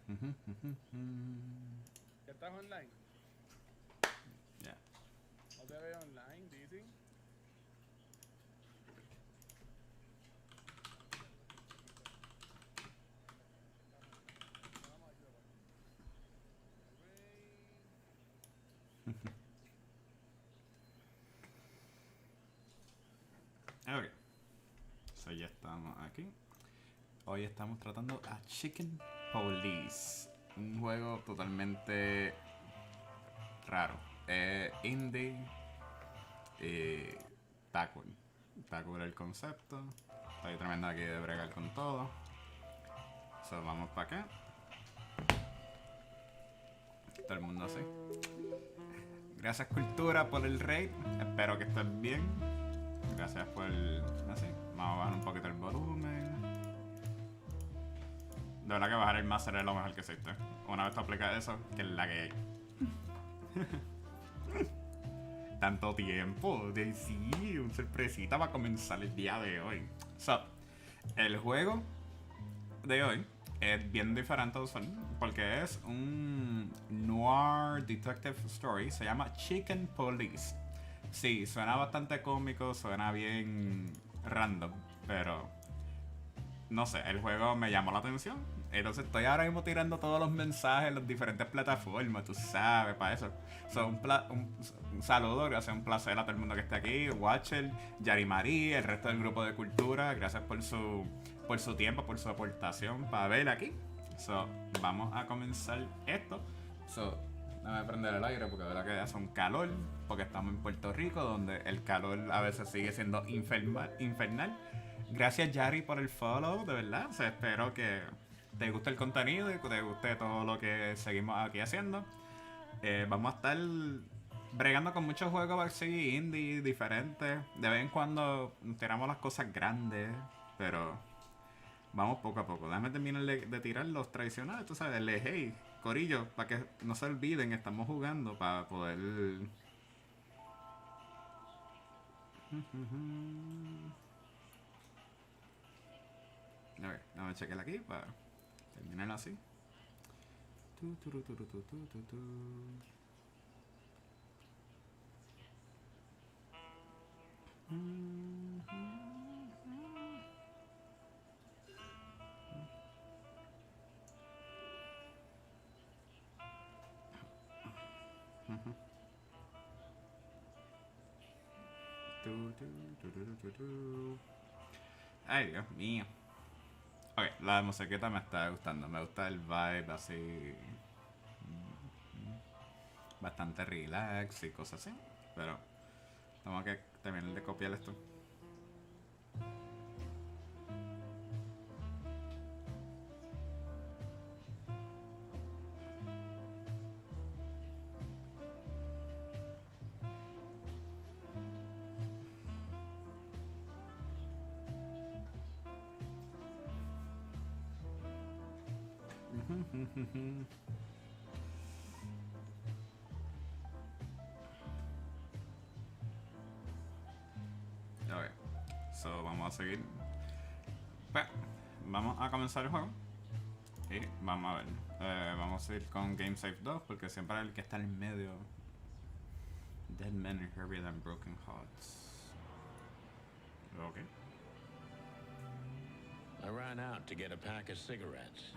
¿Ya estás online? Ya. ¿No te veo online, Dizzy? Ok. So ya estamos aquí. Hoy estamos tratando a Chicken Police. Un juego totalmente raro. Indie. Está cool. Está cool el concepto. Estoy tremendo aquí de bregar con todo. So vamos para acá. Todo el mundo así. Gracias Cultura por el raid. Espero que estés bien. Gracias por el... así. Vamos a bajar un poquito el volumen. De verdad que bajar el máster es lo mejor que existe. Una vez tú aplicas eso, que es la que hay. Tanto tiempo. Sí, un sorpresita para comenzar el día de hoy. So, el juego de hoy es bien diferente usual porque es un noir detective story. Se llama Chicken Police. Sí, suena bastante cómico, suena bien random, pero no sé, el juego me llamó la atención. Entonces estoy ahora mismo tirando todos los mensajes en las diferentes plataformas, tú sabes, para eso. So, un saludo, gracias, un placer a todo el mundo que esté aquí, Watcher, Yari Marie, el resto del grupo de cultura, gracias por su tiempo, por su aportación para ver aquí. So, vamos a comenzar esto. So, déjame prender el aire porque de verdad que hace un calor, porque estamos en Puerto Rico, donde el calor a veces sigue siendo infernal. Gracias Yari por el follow, de verdad. O sea, espero que te guste el contenido y que te guste todo lo que seguimos aquí haciendo. Vamos a estar bregando con muchos juegos así indie diferentes. De vez en cuando tiramos las cosas grandes, pero vamos poco a poco. Déjame terminar de tirar los tradicionales, tú sabes, el hey, corillo, para que no se olviden, estamos jugando para poder... A ver, déjame chequear aquí para terminar así. Ay, Dios mío. Ok, la musiquita me está gustando. Me gusta el vibe así. Bastante relax y cosas así. Pero tengo que terminar de copiar esto. Ok, so vamos a seguir. Pues, vamos a comenzar el juego. Y vamos a ver. Vamos a ir con Game Save 2 porque siempre el que está en medio. Dead men are heavier than broken hearts. Ok. I ran out to get a pack of cigarettes,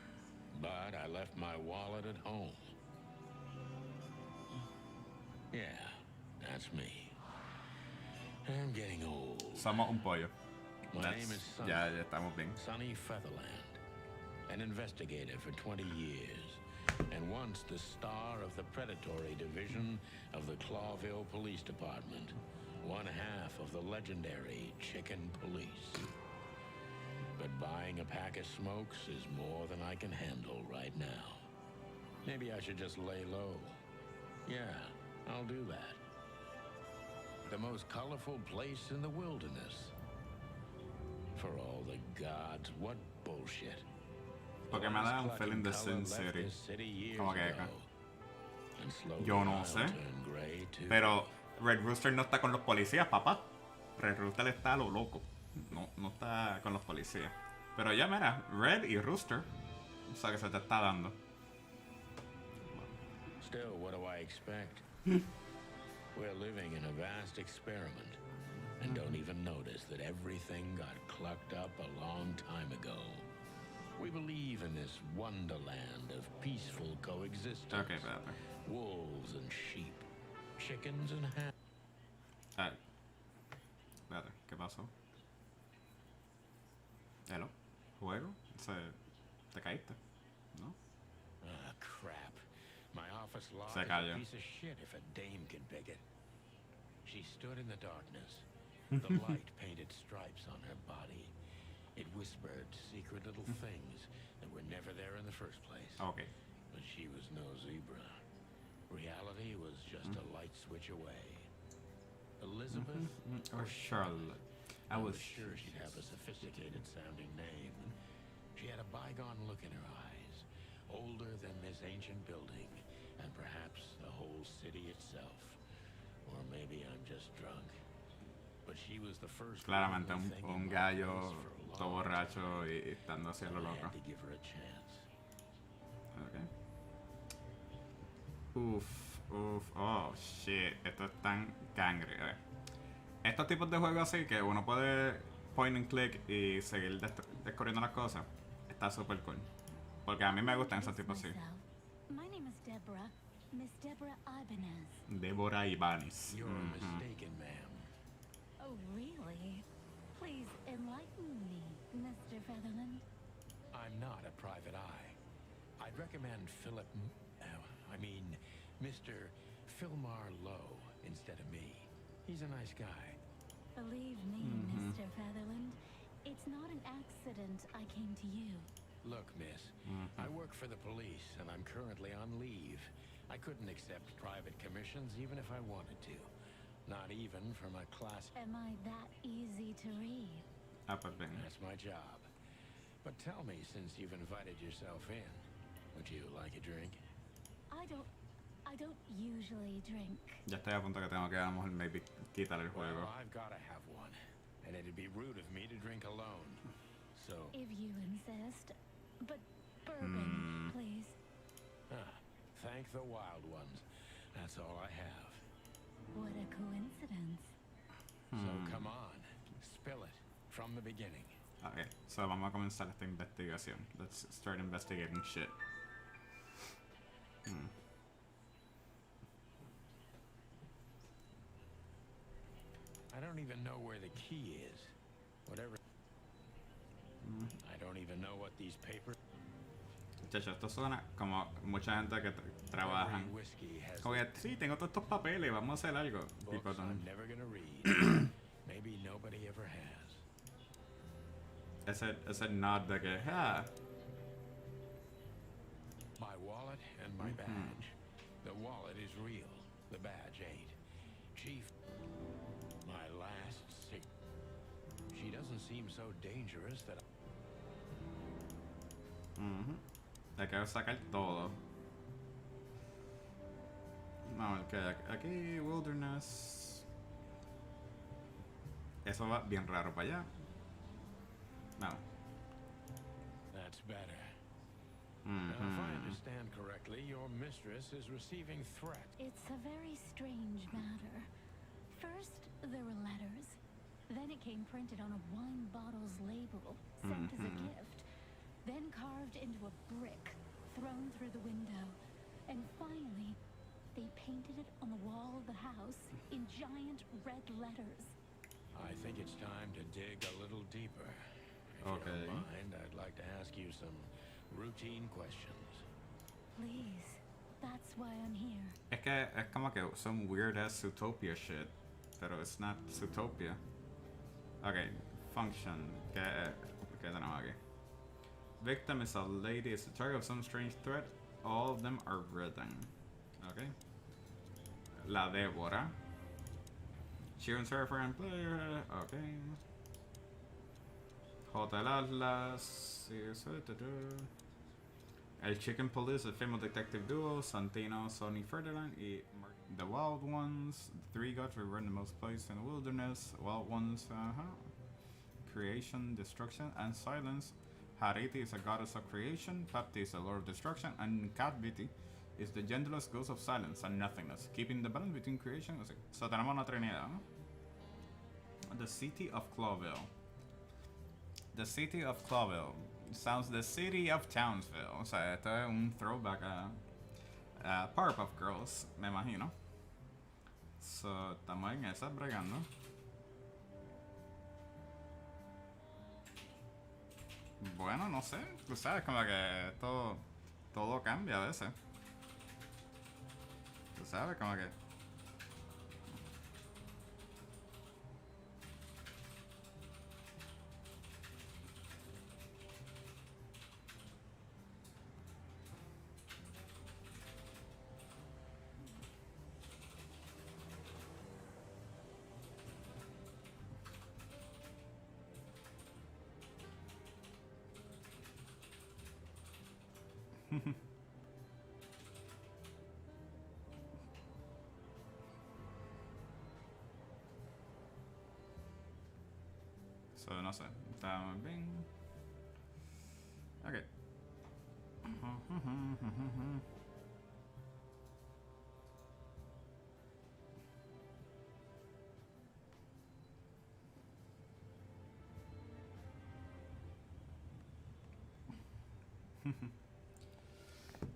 but I left my wallet at home. Yeah, that's me. I'm getting old. Somos un pollo. My name is Sonny. Ya estamos bien. Sonny Featherland, an investigator for 20 years, and once the star of the predatory division of the Clawville Police Department, one half of the legendary Chicken Police. But buying a pack of smokes is more than I can handle right now. Maybe I should just lay low. Yeah, I'll do that. The most colorful place in the wilderness. For all the gods, what bullshit. Porque me da un feeling de Sin City. Como que acá. Yo no sé. Pero Red Rooster no está con los policías, papá. Red Rooster está a lo loco. No está con los policías. Pero ya mira, Red y Rooster. O sea que se te está dando. Still, what do I expect? We're living in a vast experiment and don't even notice that everything got clucked up a long time ago. We believe in this wonderland of peaceful coexistence. Ok, espérate. Wolves and sheep, chickens and hens. Espérate, ¿qué pasó? ¿Hello? ¿Juego? ¿Te caíste? ¿No? Ah, crap. My office lot Se is cayó. a piece of shit if a dame can pick it. She stood in the darkness. The light painted stripes on her body. It whispered secret little things that were never there in the first place. Ok. But she was no zebra. Reality was just a light switch away. Elizabeth Or Charlotte. I was sure she'd have a sophisticated sounding name. She had a bygone look in her eyes, older than this ancient building, and perhaps the whole city itself. Or maybe I'm just drunk. But she was the first. Claramente lovely thing in un my gallo place for a todo long borracho time. y estando así a lo I loco. had to give her a chance. Ok. Uf. Oh, shit. Esto es tan cangre. A ver. Estos tipos de juegos así que uno puede point and click y seguir descubriendo las cosas. Está súper cool. Porque a mí me gustan esos tipos así. My name is Deborah. Miss Deborah Ibanez. Débora Ibanez. You're mistaken, ma'am. Oh, really? Please enlighten me, Mr. Featherland. I'm not a private eye. I'd recommend Mr. Philmar Lowe instead of me. He's a nice guy. Believe me, Mr. Featherland, it's not an accident I came to you. Look, miss, I work for the police and I'm currently on leave. I couldn't accept private commissions even if I wanted to. Not even from a class. Am I that easy to read? Ah, pues venga. That's my job. But tell me, since you've invited yourself in, would you like a drink? I don't usually drink. Ya estoy a punto que tengo que a lo mejor maybe quitar el juego. Well, I've got to have one. And it'd be rude of me to drink alone. So, If you insist. But bourbon, please. thank the wild ones. That's all I have. What a coincidence. So come on, spill it from the beginning. Ok, so vamos a comenzar esta investigación. Let's start investigating shit. I don't even know where the key is. Whatever. I don't even know what these papers. Muchachos, esto suena como mucha gente que trabajan. Every whiskey has Como que, sí, tengo todos estos papeles, vamos a hacer algo. Y books pues, I'm never gonna read. Maybe nobody ever has. ese nod de que, My wallet and my badge. The wallet is real. The badge ain't. Chief, my last sick. She doesn't seem so dangerous that le quiero sacar todo. Vamos, que aquí, wilderness. Eso va bien raro para allá. Vamos. That's better. Now, if I understand correctly, your mistress is receiving threats. It's a very strange matter. First, there were letters. Then it came printed on a wine bottle's label, sent as a gift. Then carved into a brick, thrown through the window. And finally, they painted it on the wall of the house in giant red letters. I think it's time to dig a little deeper. If you Okay. don't mind, I'd like to ask you some routine questions. Please, that's why I'm here. Es que es como que some weird ass Zootopia shit. Pero it's not Zootopia. Ok, function. ¿Qué tenemos aquí? Victim is a lady, is the target of some strange threat. All of them are written. Ok. La Débora. She owns her for player. Ok. Hotel Atlas. El Chicken Police, el famous detective duo, Santino, Sonny Ferdinand, y The Wild Ones. The three gods were in the most place in the wilderness. Wild Ones, creation, destruction, and silence. Hariti is a goddess of creation. Papti is a lord of destruction. And Katbiti is the gentlest ghost of silence and nothingness, keeping the balance between creation and... So tenemos una trinidad, ¿no? The city of Clawville. The city of Clawville. Sounds the city of Townsville. O sea, esto es un throwback a Powerpuff Girls, me imagino. So, estamos en esa bregando. Bueno, no sé. Tú sabes, como que todo cambia a veces. Tú sabes, como que... So, no sé. Estamos bien. Ok.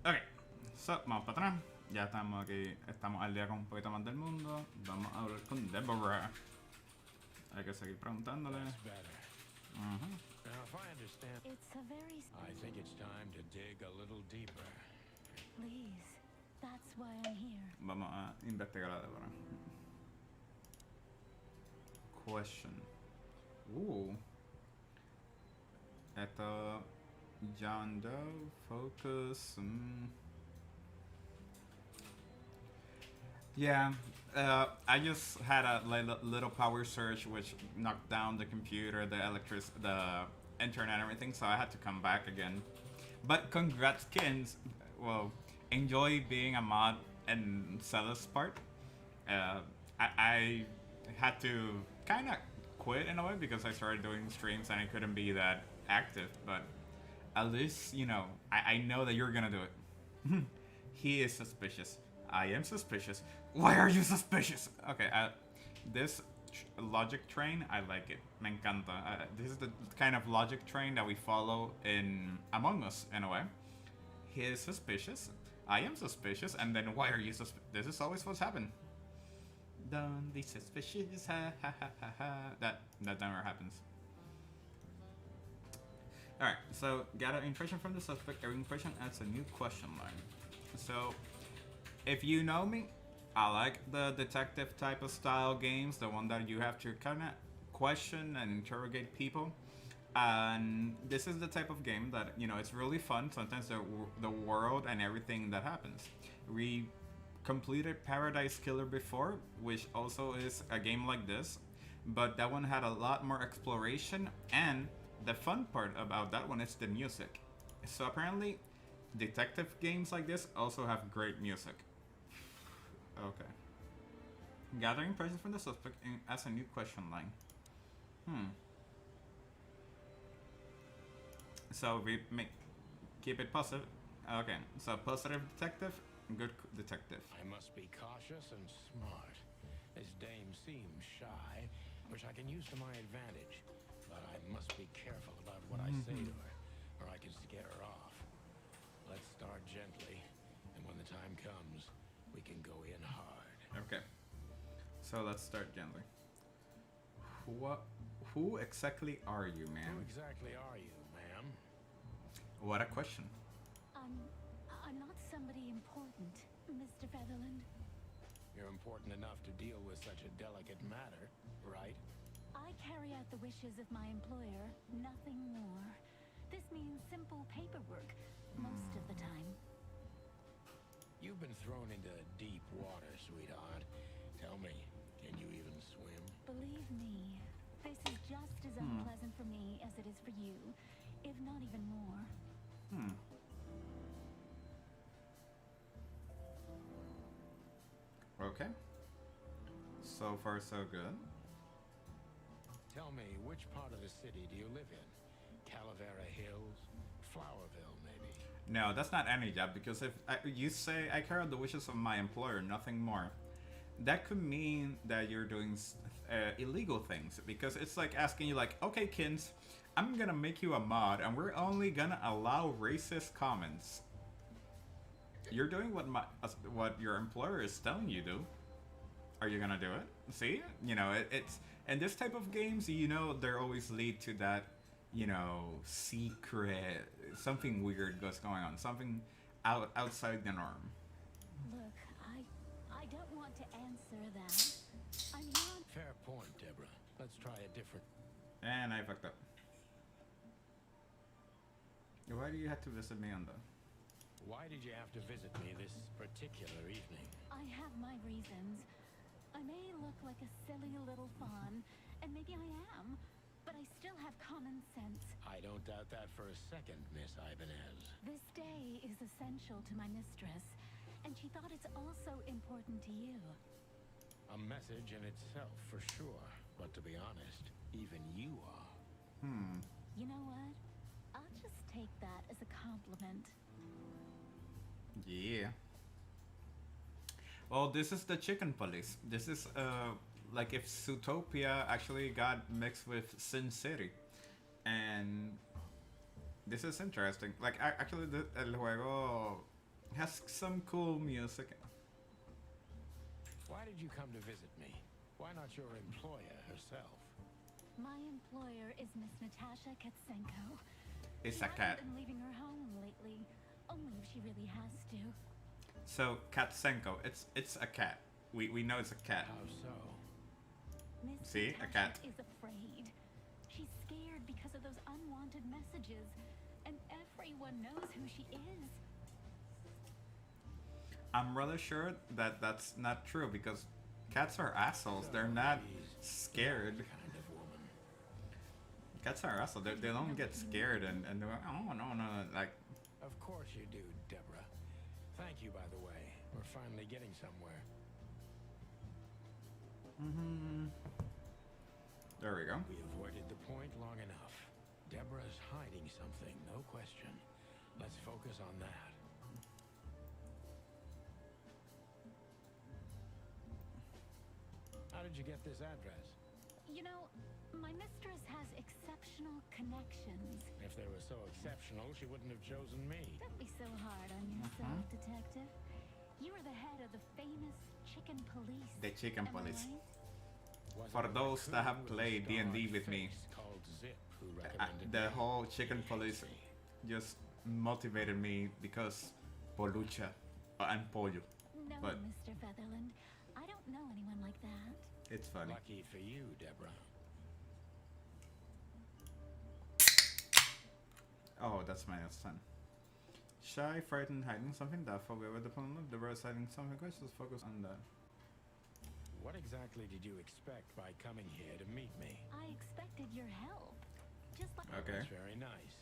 Ok, so, vamos para atrás. Ya estamos aquí, estamos al día con un poquito más del mundo. Vamos a hablar con Deborah. Hay que seguir preguntándole. That's better. Now, if I understand, It's a very... I think it's time to dig a little deeper. Please. That's why I'm here. Vamos a investigar a Deborah. Question. Esto... John Doe, focus. Yeah, I just had a little power surge which knocked down the computer, the internet and everything, so I had to come back again. But congrats, kids. Well, enjoy being a mod and Cella's part. I had to kind of quit in a way because I started doing streams and I couldn't be that active, but at least, you know, I know that you're gonna do it. He is suspicious. I am suspicious. Why are you suspicious? Okay, this logic train, I like it. Me encanta. This is the kind of logic train that we follow in Among Us, in a way. He is suspicious. I am suspicious. And then why are you suspicious? This is always what's happened. Don't be suspicious. Ha ha ha ha ha. That never happens. Alright, so gather information from the suspect. Every information adds a new question line. So, if you know me, I like the detective type of style games, the one that you have to kind of question and interrogate people. And this is the type of game that, you know, it's really fun. Sometimes the world and everything that happens. We completed Paradise Killer before, which also is a game like this, but that one had a lot more exploration, and the fun part about that one is the music. So apparently, detective games like this also have great music. Okay. Gathering impressions from the suspect as a new question line. So we keep it positive. Okay, so positive detective, good detective. I must be cautious and smart. This dame seems shy, which I can use to my advantage. But I must be careful about what I say to her, or I can scare her off. Let's start gently, and when the time comes, we can go in hard. Okay. So let's start gently. Who exactly are you, Who ma'am? exactly are you, ma'am? What a question. I'm not somebody important, Mr. Featherland. You're important enough to deal with such a delicate matter, right? I carry out the wishes of my employer, nothing more. This means simple paperwork, most of the time. You've been thrown into deep water, sweetheart. Tell me, can you even swim? Believe me, this is just as unpleasant for me as it is for you, if not even more. Okay. So far, so good. Tell me, which part of the city do you live in? Calavera Hills? Flowerville, maybe? No, that's not any job, because if you say I carry out the wishes of my employer, nothing more, that could mean that you're doing illegal things, because it's like asking you like, okay, Kins, I'm gonna make you a mod and we're only gonna allow racist comments. You're doing what your employer is telling you to. Are you gonna do it? See, you know, it's and this type of games, you know, they always lead to that, you know, secret, something weird goes going on, something outside the norm. Look, I don't want to answer that. I'm not. Fair point, Deborah. Let's try a different... And I fucked up. Why do you have to visit me on the... Why did you have to visit me this particular evening? I have my reasons. I may look like a silly little fawn, and maybe I am, but I still have common sense. I don't doubt that for a second, Miss Ibanez. This day is essential to my mistress, and she thought it's also important to you. A message in itself, for sure. But to be honest, even you are. You know what? I'll just take that as a compliment. Yeah. Well, this is the chicken police. This is like if Zootopia actually got mixed with Sin City, and this is interesting. Like actually, el juego has some cool music. Why did you come to visit me? Why not your employer herself? My employer is Miss Natasha Katsenko. It's She a cat. hasn't been leaving her home lately, only if she really has to. So Katsenko, it's a cat. We know it's a cat. How so? Miss See? A Natasha cat. is afraid. She's scared because of those unwanted messages, and everyone knows who she is. I'm rather sure that that's not true, because cats are assholes. They're not scared. Kind of woman. Cats are assholes. They don't get scared and they're like, oh no, like. Of course you do, Deborah. Thank you, by the way. We're finally getting somewhere. There we go. We avoided the point long enough. Deborah's hiding something, no question. Let's focus on that. How did you get this address? You know, my mistress has exceptional connections. If they were so exceptional, she wouldn't have chosen me. Don't be so hard on yourself, detective. You are the head of the famous chicken police. The chicken Am I police. right? Was For it a those that have raccoon played with a D&D starred with me, face called Zip who recommended the me? whole chicken police just motivated me because Polucha and Pollo. No, But- Mr. Featherland. I don't know anyone like that. It's funny. Lucky for you, Deborah. Oh, that's my son. Shy, frightened, hiding something, doubtful, aware with the problem of the rest, hiding something, just focus on that. What exactly did you expect by coming here to meet me? I expected your help. Just like Okay. That's very nice.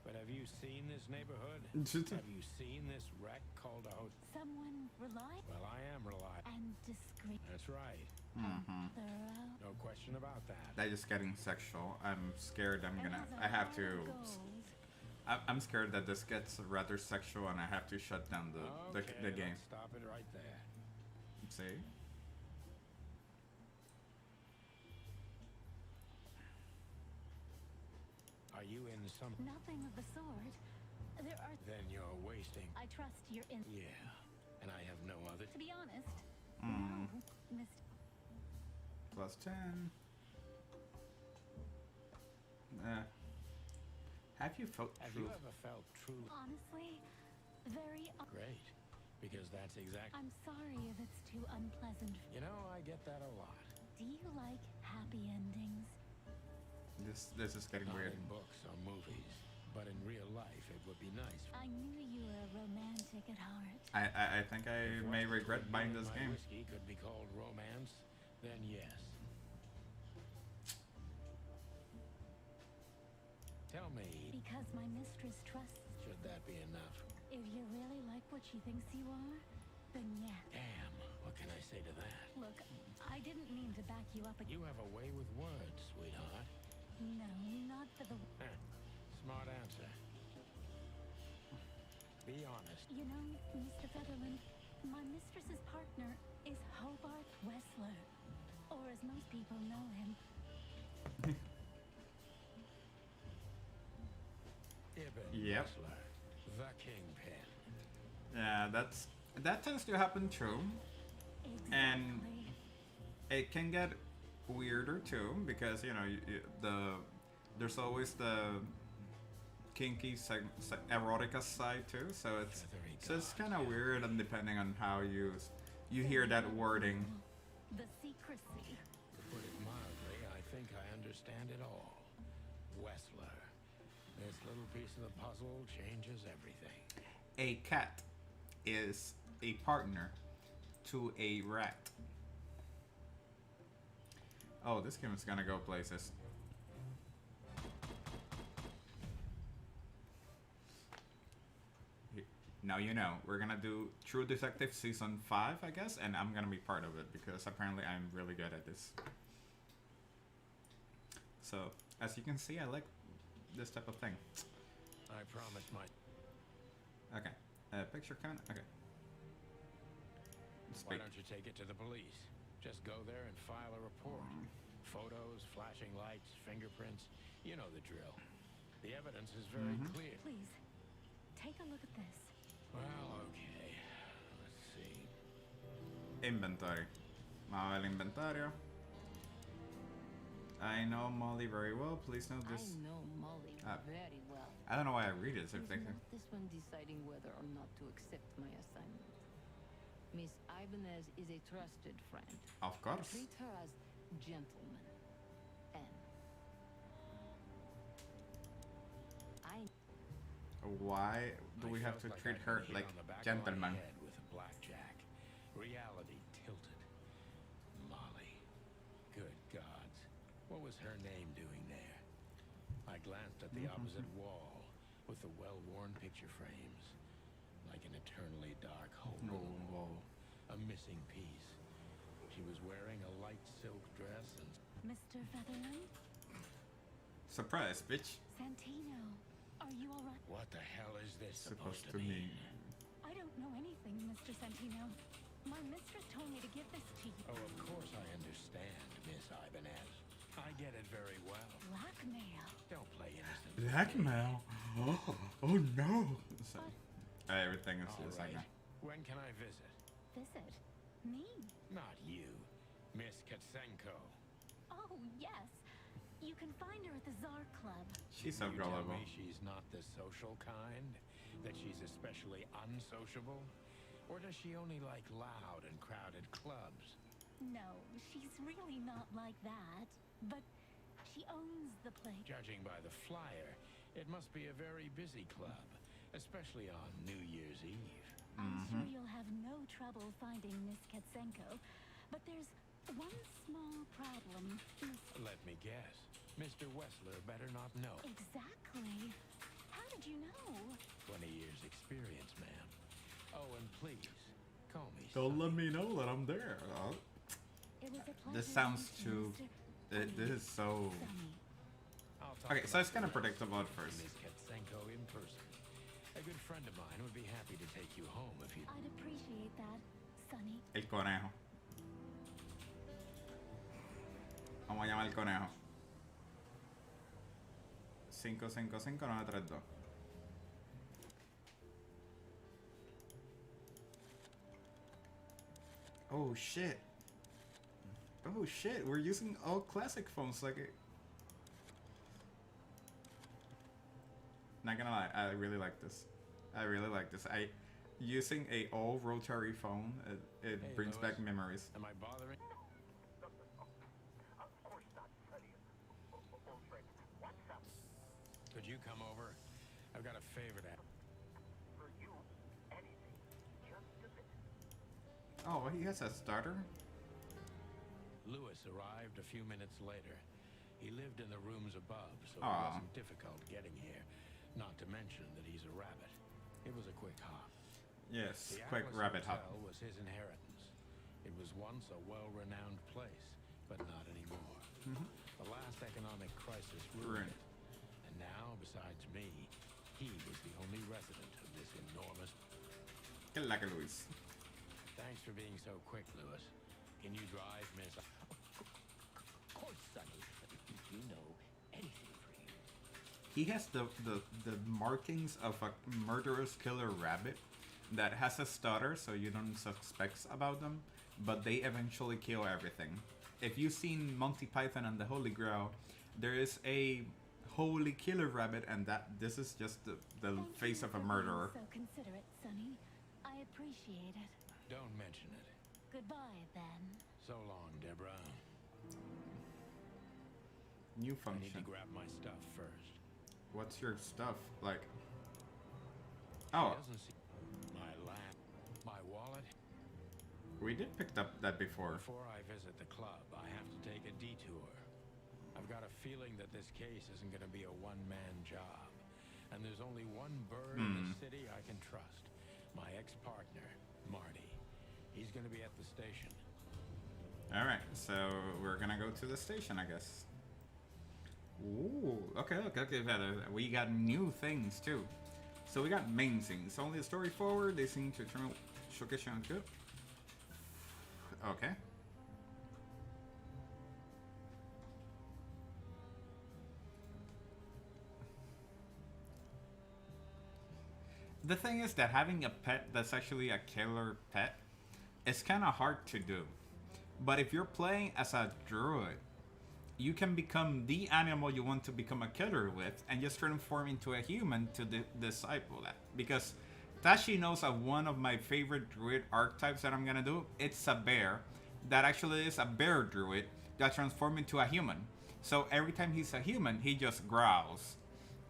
But have you seen this neighborhood? Have you seen this wreck called a hotel? someone reliable Well, I am reliable. and discreet. That's right. Thorough. No question about that. That is getting sexual. I'm scared and has a I have heart to, of gold. I'm scared that this gets rather sexual and I have to shut down the Okay, game. let's stop it right there. See? Are you in some... Nothing of the sort. There are. Then you're wasting... I trust your in. Yeah. And I have no other... To be honest, Mm. no, Mr. Plus 10. Have you felt Have you truth? ever felt true... Honestly, very. Great. Because that's exactly... I'm sorry if it's too unpleasant. You know, I get that a lot. Do you like happy endings? This is getting Not weird. in books or movies. But in real life, it would be nice. I knew you were a romantic at heart. I think I If may what regret between buying you and this my game. whiskey could be called romance, then yes. Tell me, Because my mistress trusts. should that be enough? If you really like what she thinks you are, then yeah. Damn, what can I say to that? Look, I didn't mean to back you up again. You have a way with words, sweetheart. No, not for the. Smart answer. Be honest. You know, Mr. Featherland, my mistress's partner is Hobart Wessler, or as most people know him. Ibn Yep. Wessler, the kingpin. Yeah, that tends to happen too, and Exactly. it can get weirder too because you know there's always the kinky erotica side too, so it's kind of weird, and depending on how you hear that wording. The secrecy. To put it mildly, I think I understand it all. Wessler. This little piece of the puzzle changes everything. A cat is a partner to a rat. Oh, this game is gonna go places. Now you know, we're gonna do True Detective Season 5, I guess, and I'm gonna be part of it because apparently I'm really good at this. So, as you can see, I like this type of thing. I promise my... Okay, picture count, okay. Why don't you take it to the police? Just go there and file a report. Photos, flashing lights, fingerprints. You know the drill. The evidence is very clear. Please, take a look at this. Well, okay. Let's see. Inventory. Vamos a ver el inventario. I know Molly very well. Please note this. I know Molly very well. I don't know why I read it. If Who's they not this one deciding whether or not to accept my assignment? Miss Ibanez is a trusted friend. Of course. Treat her as gentleman. And Why do we I have to felt treat I'd her been hit like on the back of my gentlemen? head with a blackjack. Reality tilted. Molly. Good gods. What was her name doing there? I glanced at the opposite wall with the well-worn picture frames. Like an eternally dark hole in the wall. A missing piece. She was wearing a light silk dress and... Mr. Featherland? Surprise, bitch. Santino, are you alright? What the hell is this Supposed to mean. I don't know anything, Mr. Santino. My mistress told me to give this to you. Oh, of course I understand, Miss Ibanez. I get it very well. Blackmail. Don't play innocent. Blackmail. Oh no. So, everything is All just like right. that. When can I visit? Visit? Me? Not you. Miss Katsenko. Oh, yes. You can find her at the Tsar Club. She's so You tell gullible. me she's not the social kind? That she's especially unsociable? Or does she only like loud and crowded clubs? No, she's really not like that. But she owns the place. Judging by the flyer, it must be a very busy club, especially on New Year's Eve. I'm sure you'll have no trouble finding Miss Katsenko. But there's one small problem, Miss... Let me guess. Mr. Wessler better not know. Exactly. How did you know? 20 years experience, ma'am. Oh, and please, call me Don't let Sonny. me know that I'm there. Oh. It was a pleasure. This sounds to meet you, too. Mr. This is so. Sonny. I'll talk Okay, so about it's kind of the rest predictable at with first. Miss Katsenko in person. A good friend of mine would be happy to take you home if you... I'd appreciate that, Sonny. El conejo. Vamos a llamar el conejo. 555-932. Oh shit. Oh shit, we're using all classic phones like it. Not gonna lie, I really like this. I really like this. Using a all rotary phone, it Hey, brings Louis. back memories. Am I bothering? Could you come over? I've got a favor to ask. Oh, he has a starter? Louis arrived a few minutes later. He lived in the rooms above, so it Aw. wasn't difficult getting here. Not to mention that he's a rabbit. It was a quick hop. Yes, The quick Atlas rabbit hop. Hotel was his inheritance. It was once a well-renowned place, but not anymore. The last economic crisis ruined Ruined. it. And now, besides me, he was the only resident of this enormous Que la que Luis. Thanks for being so quick, Lewis. Can you drive, Miss? Of course, Sonny. You know anything for you. He has the markings of a murderous killer rabbit that has a stutter, so you don't suspect about them, but they eventually kill everything. If you've seen Monty Python and the Holy Grail, there is a holy killer rabbit, and this is just the face of a murderer. So considerate, Sonny. I appreciate it. Don't mention it. Goodbye, then. So long, Deborah. New I need to function. grab my stuff first. What's your stuff? Like, She oh, doesn't see my lap, my wallet. we did pick up that before. Before I visit the club, I have to take a detour. I've got a feeling that this case isn't going to be a one-man job. And there's only one bird in the city I can trust. My ex-partner, Marty. He's going to be at the station. Alright, so we're gonna go to the station, I guess. Ooh, okay. We got new things too. So we got main things. Only the story forward, they seem to turn showcase on good. Okay. The thing is that having a pet that's actually a killer pet is kind of hard to do. But if you're playing as a druid, you can become the animal you want to become a killer with and just transform into a human to disciple that. Because Tashi knows of one of my favorite druid archetypes that I'm gonna do. It's a bear that actually is a bear druid that transforms into a human. So every time he's a human, he just growls.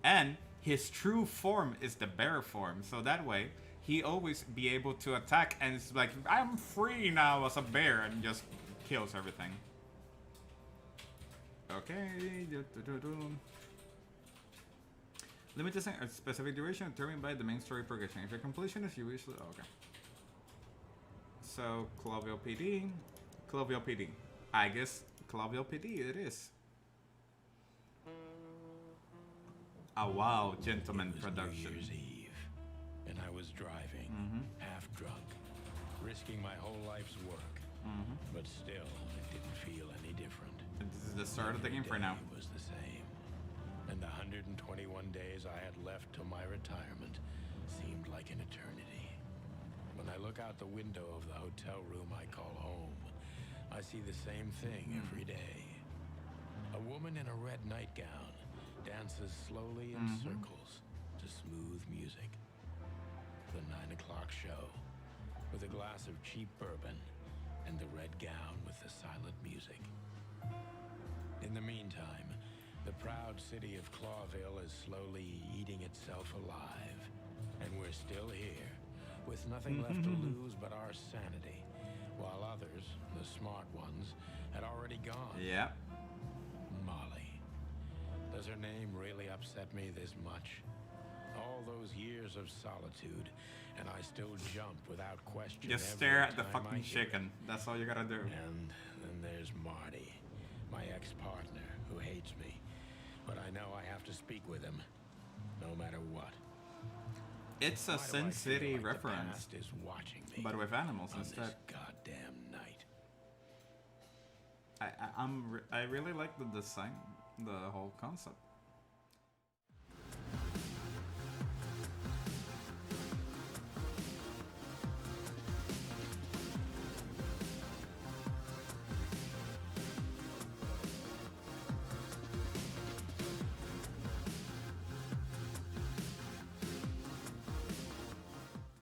And his true form is the bear form. So that way, he always be able to attack, and it's like, I'm free now as a bear, and just kills everything. Okay. Limited a specific duration determined by the main story progression. If your completion is usually okay. So Cloville PD. I guess Cloville PD it is. A wow, gentleman It was production. New Year's Eve, and I was driving, half drunk, risking my whole life's work. But still, it didn't feel any different. This is the start of the game for now. Every day was the same, and the 121 days I had left till my retirement seemed like an eternity. When I look out the window of the hotel room I call home, I see the same thing every day. A woman in a red nightgown dances slowly in circles to smooth music. The 9 o'clock show, with a glass of cheap bourbon and the red gown with the silent music. In the meantime, the proud city of Clawville is slowly eating itself alive. And we're still here, with nothing left to lose but our sanity, while others, the smart ones, had already gone. Yeah. Molly. Does her name really upset me this much? All those years of solitude, and I still jump without question. Just every stare at the time I fucking hear chicken. That's all you gotta do. And then there's Marty, my ex-partner, who hates me. But I know I have to speak with him, no matter what. It's a Why do I Sin feel City like the reference, past is watching me but with animals on instead. this goddamn night. I really like the design, the whole concept.